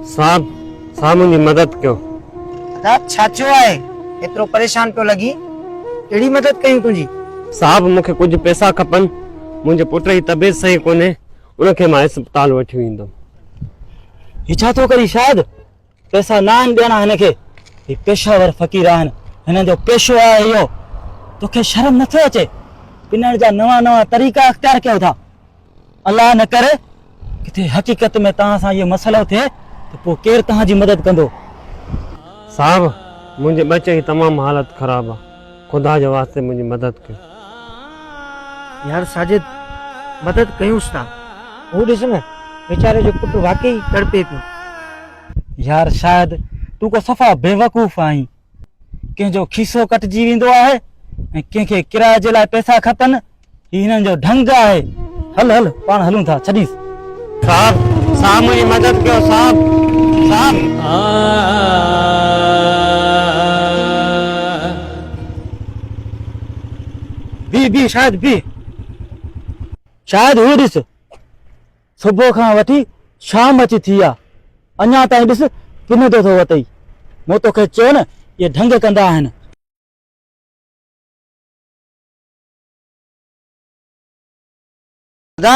साहब साहब मुझे मदद कयो। अदा छाचो है इतरो परेशान तो लगी एड़ी मदद कयूं तुझी। साहब मुखे कुछ पैसा खपन, मुझे पुट जी तबीयत सही कोने, उनके मां अस्पताल वठी वेंदम। इच्छा तो करी शायद पैसा ना देना हिन के पेशावर फकीर आहिनि, हिन जो पेशो आहे इहो। तोखे शर्म नथो अचे? पिनण जा नवा नवा तरीक़ा अख्तियार कयो था। अल्लाह न करे किथे हकीकत में तव्हां सां इहो मसइलो थिए त पोइ केरु तव्हांजी मदद कंदो। साहब मुझे बच्चे की तमाम हालत खराब है, खुदा के वास्ते मुझे मदद कयो। यार साजिद मदद कयूंस था, वो ॾिस न बेचारे जो पुट वाकई तड़पे पियो। यार शायद तू को सफ़ा बेवकूफ़ आहीं। कंहिंजो खीसो कटिजी वेंदो आहे ऐं कंहिंखे किराए जे लाइ पैसा खपनि, ही हिननि जो ढंग आहे। हल हल पाण हलूं था, छॾीस। साहब साहब मुझे मदद कयो साहब। साहब बी शायद हू ॾिस सुबुह खां वठी शाम अची थी आहे, अञा ताईं ॾिस पिनंदो थो वतई। मूं तोखे चयो न इहे ढंग कंदा आहिनि। अदा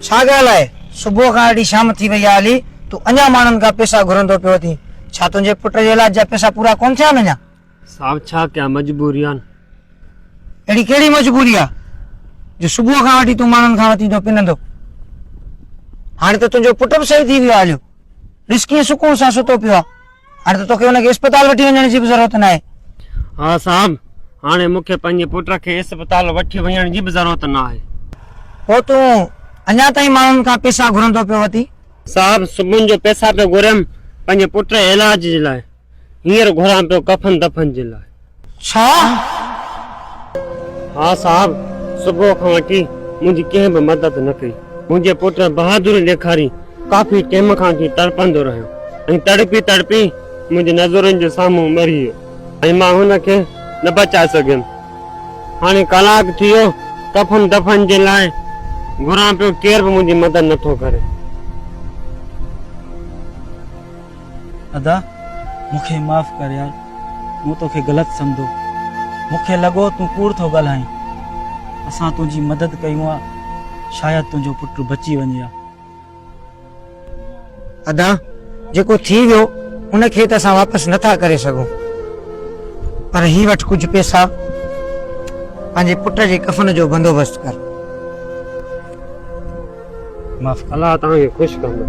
छा ॻाल्हि आहे, सुबुह खां वठी शाम थी वई आहे हली, तू अञा माण्हुनि खां पैसा घुरंदो पियो थी। छा तुंहिंजे पुट जे इलाज जा पैसा पूरा कोन थिया आहिनि अञा? साहब छा क्या मजबूरी आन। अहिड़ी कहिड़ी मजबूरी आहे जो सुबुह खां वठी तूं माण्हुनि खां वठी थो पिनंदो? हाणे त तुंहिंजो पुट बि सही थी वियो आहे, हलियो ॾिस कीअं सुकून सां सुतो पियो आहे। हाणे त तोखे हुनखे अस्पताल वठी वञण जी बि ज़रूरत न आहे। हाँ साहब हाणे मूंखे पंहिंजे पुट खे अस्पताल वठी वञण जी बि ज़रूरत न आहे। पोइ तूं अञा ताईं माण्हुनि खां पैसा घुरंदो पियो वठी? साहब सुबुह जो पैसा पे घुरियमि पंहिंजे पुट जे इलाज जे लाइ, हींअर घुरां पियो कफन दफन जे लाइ। छा? हाँ साहब सुबुह खां वठी मुंहिंजी कंहिं बि मदद न कई। मुंहिंजे पुट बहादुरी ॾेखारी काफ़ी टाइम खां वठी तड़पंदो रहियो ऐं तड़पी तड़पी मुंहिंजे नज़रनि जे साम्हूं मरी वियो ऐं मां हुनखे न बचाए सघियुमि। हाणे कलाक थी वियो कफन दफन जे लाइ घुरां पियो, केर बि मुंहिंजी मदद नथो करे। अदा मूंखे माफ़ कर यार, मूं तोखे ग़लति सम्झो। मूंखे लॻो तूं कूड़ थो ॻाल्हाईं। असां तुंहिंजी मदद कयूं आहे, शायद तुंहिंजो पुटु बची वञे हा। अदा जेको थी वियो उनखे त असां वापसि नथा करे सघूं, पर ही वटि कुझु पैसा पंहिंजे पुट जे कफन जो बंदोबस्तु कर। माफ़ अल्लाह तव्हांखे ख़ुशि कंदो।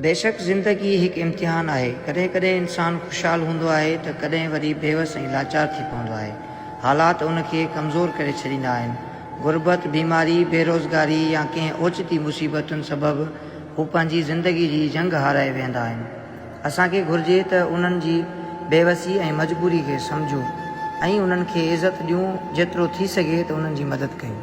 बेशक ज़िंदगी हिकु इम्तिहान आहे। कॾहिं कॾहिं इंसान ख़ुशहाल हूंदो आहे त कॾहिं वरी बेवस ऐं लाचार थी पवंदो आहे। हालात उनखे कमज़ोर करे छॾींदा आहिनि। गुरबत, बीमारी, बेरोज़गारी या कंहिं ओचिती मुसीबतुनि सबबि हू पंहिंजी ज़िंदगी जी जंग हाराए वेंदा आहिनि। असांखे घुर्जे त उन्हनि जी बेवसी ऐं मजबूरी खे सम्झूं ऐं उन्हनि खे इज़त ॾियूं, जेतिरो थी सघे त उन्हनि जी मदद कयूं।